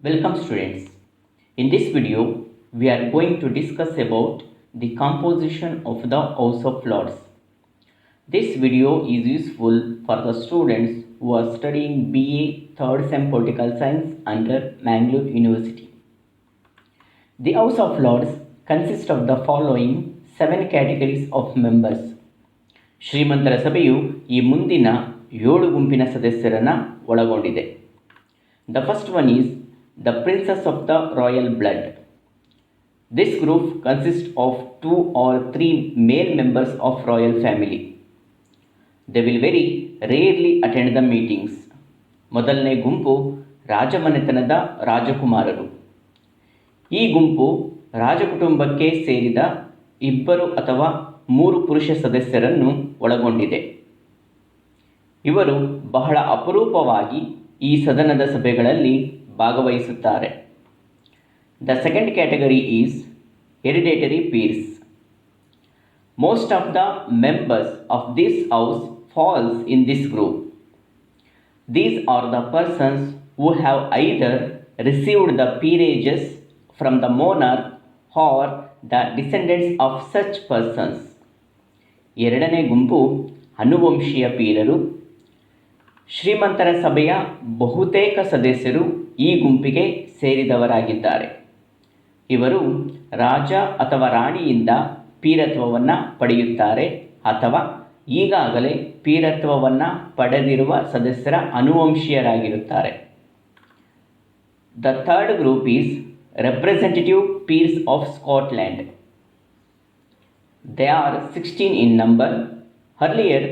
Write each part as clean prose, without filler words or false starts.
Welcome students. In this video, we are going to discuss about the composition of the House of Lords. This video is useful for the students who are studying BA 3rd Sem Political Science under Mangalore University. The House of Lords consists of the following 7 categories of members. ಶ್ರೀಮಂತರ ಸಭೆಯು ಈ ಮುಂದಿನ 7 ಗುಂಪಿನ ಸದಸ್ಯರನ್ನು ಒಳಗೊಂಡಿದೆ. The first one is the princes of the royal blood. This group consists of 2 or 3 male members of royal family. They will very rarely attend the meetings. ಮೊದಲನೇ ಗುಂಪು ರಾಜಮನೆತನದ ರಾಜಕುಮಾರರು. ಈ ಗುಂಪು ರಾಜಕುಟುಂಬಕ್ಕೆ ಸೇರಿದ 2 ಅಥವಾ 3 ಪುರುಷ ಸದಸ್ಯರನ್ನು ಒಳಗೊಂಡಿದೆ. ಇವರು ಬಹಳ ಅಪರೂಪವಾಗಿ ಈ ಸದನದ ಸಭೆಗಳಲ್ಲಿ ಭಾಗವಹಿಸುತ್ತಾರೆ. The second category is hereditary peers. Most of the members of this house falls in this group. These are the persons who have either received the peerages from the monarch or the descendants of such persons. ಎರಡನೇ ಗುಂಪು ಅನುವಂಶೀಯ ಪೀರರು. ಶ್ರೀಮಂತರ ಸಭೆಯ ಬಹುತೇಕ ಸದಸ್ಯರು ಈ ಗುಂಪಿಗೆ ಸೇರಿದವರಾಗಿದ್ದಾರೆ. ಇವರು ರಾಜ ಅಥವಾ ರಾಣಿಯಿಂದ ಪೀರತ್ವವನ್ನು ಪಡೆಯುತ್ತಾರೆ ಅಥವಾ ಈಗಾಗಲೇ ಪೀರತ್ವವನ್ನು ಪಡೆದಿರುವ ಸದಸ್ಯರ ಅನುವಂಶೀಯರಾಗಿರುತ್ತಾರೆ. The third group is representative peers of Scotland. They are 16 in number. Earlier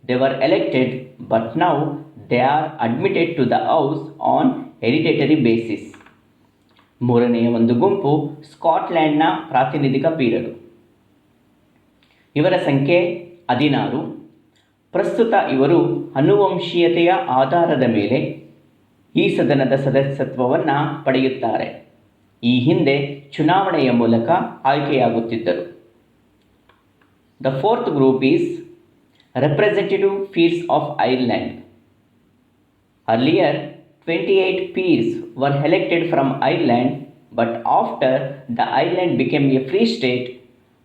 they were elected, but now they are admitted to the house on hereditary basis. ಮೂರನೆಯ ಒಂದು ಗುಂಪು ಸ್ಕಾಟ್ಲ್ಯಾಂಡ್ನ ಪ್ರಾತಿನಿಧಿಕ ಪೀರರು. ಇವರ ಸಂಖ್ಯೆ 16. ಪ್ರಸ್ತುತ ಇವರು ಅನುವಂಶೀಯತೆಯ ಆಧಾರದ ಮೇಲೆ ಈ ಸದನದ ಸದಸ್ಯತ್ವವನ್ನು ಪಡೆಯುತ್ತಾರೆ. ಈ ಹಿಂದೆ ಚುನಾವಣೆಯ ಮೂಲಕ ಆಯ್ಕೆಯಾಗುತ್ತಿದ್ದರು. The fourth group is representative peers of Ireland. Earlier 28 peers were elected from Ireland, but after the Ireland became a free state,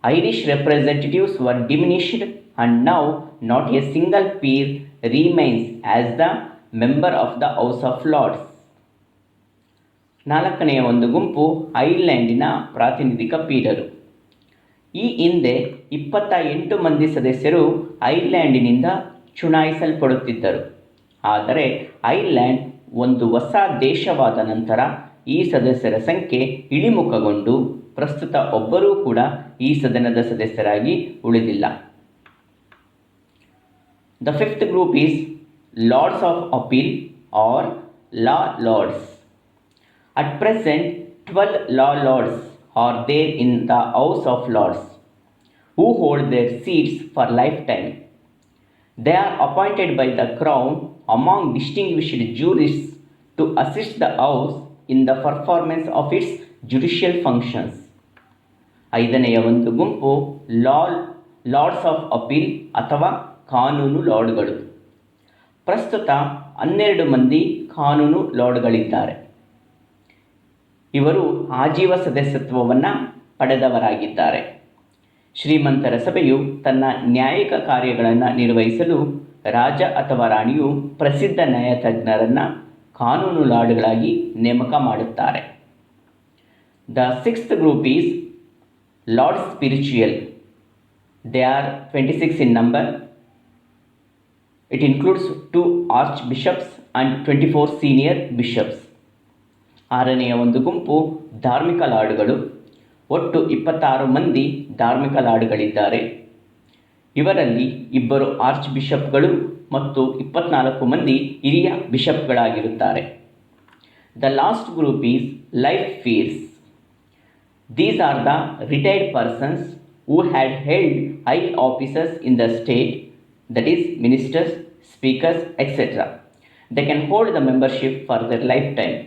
Irish representatives were diminished and now not a single peer remains as the member of the House of Lords. ನಾಲ್ಕನೆಯ ಒಂದು ಗುಂಪು ಐರ್ಲೆಂಡಿನ ಪ್ರಾತಿನಿಧಿಕ ಪೀರರು. ಈ ಹಿಂದೆ 28 ಮಂದಿ ಸದಸ್ಯರು ಐರ್ಲೆಂಡಿನಿಂದ ಚುನಾಯಿಸಲ್ಪಡುತ್ತಿದ್ದರು. ಆದರೆ Ireland ಒಂದು ಹೊಸ ದೇಶವಾದ ನಂತರ ಈ ಸದಸ್ಯರ ಸಂಖ್ಯೆ ಇಳಿಮುಖಗೊಂಡು ಪ್ರಸ್ತುತ ಒಬ್ಬರೂ ಕೂಡ ಈ ಸದನದ ಸದಸ್ಯರಾಗಿ ಉಳಿದಿಲ್ಲ. The fifth group is Lords of Appeal or Law Lords. At present 12 Law Lords are there in the House of Lords who hold their seats for lifetime. They are appointed by the Crown among distinguished jurists to assist the House in the performance of its judicial functions. ಐದನೆಯ ಒಂದು ಗುಂಪು Lord's of appeal ಅಥವಾ ಕಾನೂನು ಲಾರ್ಡ್ಗಳು. ಪ್ರಸ್ತುತ 12 ಮಂದಿ ಕಾನೂನು ಲಾರ್ಡ್ಗಳಿದ್ದಾರೆ. ಇವರು ಆಜೀವ ಸದಸ್ಯತ್ವವನ್ನು ಪಡೆದವರಾಗಿದ್ದಾರೆ. ಶ್ರೀಮಂತರ ಸಭೆಯು ತನ್ನ ನ್ಯಾಯಿಕ ಕಾರ್ಯಗಳನ್ನು ನಿರ್ವಹಿಸಲು ರಾಜ ಅಥವಾ ರಾಣಿಯು ಪ್ರಸಿದ್ಧ ನ್ಯಾಯತಜ್ಞರನ್ನು ಕಾನೂನು ಲಾರ್ಡ್ಗಳಾಗಿ ನೇಮಕ ಮಾಡುತ್ತಾರೆ. The sixth group is Lords Spiritual. They are 26 in number. It includes 2 archbishops and 24 senior bishops. ಆರನೆಯ ಒಂದು ಗುಂಪು ಧಾರ್ಮಿಕ ಲಾರ್ಡ್ಗಳು. ಒಟ್ಟು 26 ಮಂದಿ ಧಾರ್ಮಿಕ ಲಾರ್ಡ್ಗಳಿದ್ದಾರೆ. ಇವರಲ್ಲಿ 2 ಆರ್ಚ್ ಬಿಷಪ್ಗಳು ಮತ್ತು 24 ಮಂದಿ ಹಿರಿಯ ಬಿಷಪ್ಗಳಾಗಿರುತ್ತಾರೆ. The last group is life peers. These are the retired persons who had held high offices in the state, that is ministers, speakers, etc. They can hold the membership for their lifetime.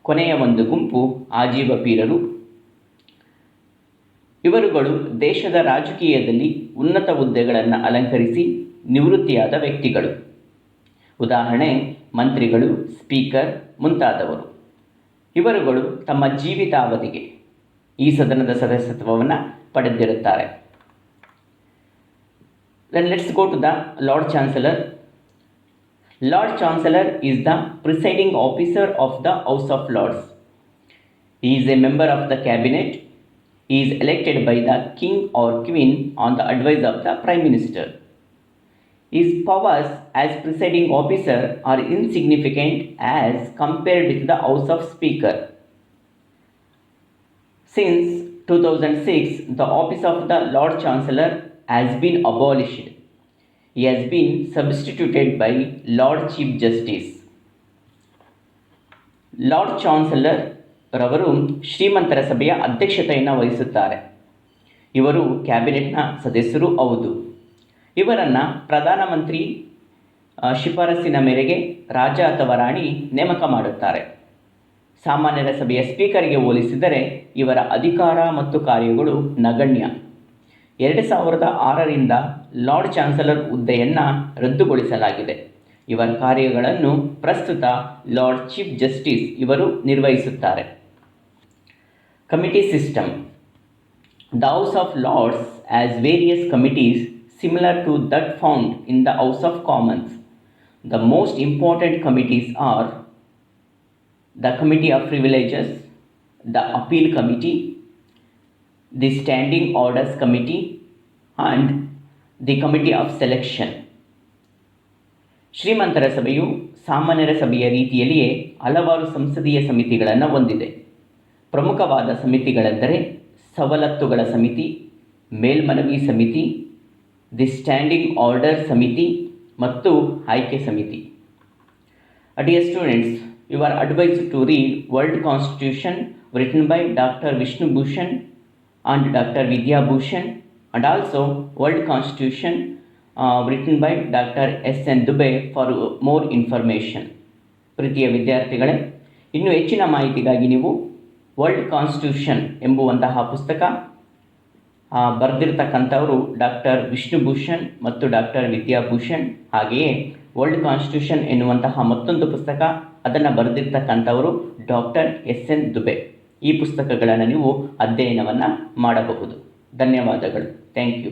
ಕೊನೆಯ ಒಂದು ಗುಂಪು ಆಜೀವ ಪೀರರು. ಇವರುಗಳು ದೇಶದ ರಾಜಕೀಯದಲ್ಲಿ ಉನ್ನತ ಹುದ್ದೆಗಳನ್ನು ಅಲಂಕರಿಸಿ ನಿವೃತ್ತಿಯಾದ ವ್ಯಕ್ತಿಗಳು. ಉದಾಹರಣೆ ಮಂತ್ರಿಗಳು, ಸ್ಪೀಕರ್ ಮುಂತಾದವರು. ಇವರುಗಳು ತಮ್ಮ ಜೀವಿತಾವಧಿಗೆ ಈ ಸದನದ ಸದಸ್ಯತ್ವವನ್ನು ಪಡೆದಿರುತ್ತಾರೆ. Then let's go to the Lord Chancellor. Lord Chancellor is the presiding officer of the House of Lords. He is a member of the cabinet. He is elected by the king or queen on the advice of the prime minister. His powers as presiding officer are insignificant as compared with the House of Speaker. Since 2006, the office of the Lord Chancellor has been abolished. He has been substituted by Lord Chief Justice. Lord Chancellor ರವರು ಶ್ರೀಮಂತರ ಸಭೆಯ ಅಧ್ಯಕ್ಷತೆಯನ್ನು ವಹಿಸುತ್ತಾರೆ. ಇವರು ಕ್ಯಾಬಿನೆಟ್ನ ಸದಸ್ಯರೂ ಹೌದು. ಇವರನ್ನು ಪ್ರಧಾನಮಂತ್ರಿ ಶಿಫಾರಸ್ಸಿನ ಮೇರೆಗೆ ರಾಜ ಅಥವಾ ರಾಣಿ ನೇಮಕ ಮಾಡುತ್ತಾರೆ. ಸಾಮಾನ್ಯರ ಸಭೆಯ ಸ್ಪೀಕರ್ಗೆ ಹೋಲಿಸಿದರೆ ಇವರ ಅಧಿಕಾರ ಮತ್ತು ಕಾರ್ಯಗಳು ನಗಣ್ಯ. 2006ರಿಂದ ಲಾರ್ಡ್ ಚಾನ್ಸಲರ್ ಹುದ್ದೆಯನ್ನು ರದ್ದುಗೊಳಿಸಲಾಗಿದೆ. ಇವರ ಕಾರ್ಯಗಳನ್ನು ಪ್ರಸ್ತುತ ಲಾರ್ಡ್ ಚೀಫ್ ಜಸ್ಟಿಸ್ ಇವರು ನಿರ್ವಹಿಸುತ್ತಾರೆ. Committee system. The House of Lords has various committees similar to that found in the House of Commons. The most important committees are the Committee of Privileges, the Appeal Committee, the Standing Orders Committee, and the Committee of Selection. ಶ್ರೀಮಂತರ ಸಭೆಯು ಸಾಮಾನ್ಯರ ಸಭೆಯ ರೀತಿಯಲ್ಲಿಯೇ ಹಲವಾರು ಸಂಸದೀಯ ಸಮಿತಿಗಳನ್ನು ಹೊಂದಿದೆ. ಪ್ರಮುಖವಾದ ಸಮಿತಿಗಳೆಂದರೆ ಸವಲತ್ತುಗಳ ಸಮಿತಿ, ಮೇಲ್ಮನವಿ ಸಮಿತಿ, ದಿ ಸ್ಟ್ಯಾಂಡಿಂಗ್ ಆರ್ಡರ್ ಸಮಿತಿ ಮತ್ತು ಆಯ್ಕೆ ಸಮಿತಿ. Dear students, you are advised to read World Constitution written by Dr. Vishnu Bhushan and Dr. Vidya Bhushan, and also World Constitution written by Dr. S.N. Dubey for more information. ಪ್ರೀತಿಯ ವಿದ್ಯಾರ್ಥಿಗಳೇ, ಇನ್ನೂ ಹೆಚ್ಚಿನ ಮಾಹಿತಿಗಾಗಿ ನೀವು ವರ್ಲ್ಡ್ ಕಾನ್ಸ್ಟಿಟ್ಯೂಷನ್ ಎಂಬುವಂತಹ ಪುಸ್ತಕ ಬರೆದಿರ್ತಕ್ಕಂಥವರು doctor Vishnu Bhushan ಮತ್ತು doctor Vidyabhushan. ಹಾಗೆಯೇ world constitution ಎನ್ನುವಂತಹ ಮತ್ತೊಂದು ಪುಸ್ತಕ, ಅದನ್ನು ಬರೆದಿರ್ತಕ್ಕಂಥವರು ಡಾಕ್ಟರ್ S.N. ದುಬೆ. ಈ ಪುಸ್ತಕಗಳನ್ನು ನೀವು ಅಧ್ಯಯನವನ್ನು ಮಾಡಬಹುದು. ಧನ್ಯವಾದಗಳು. Thank you.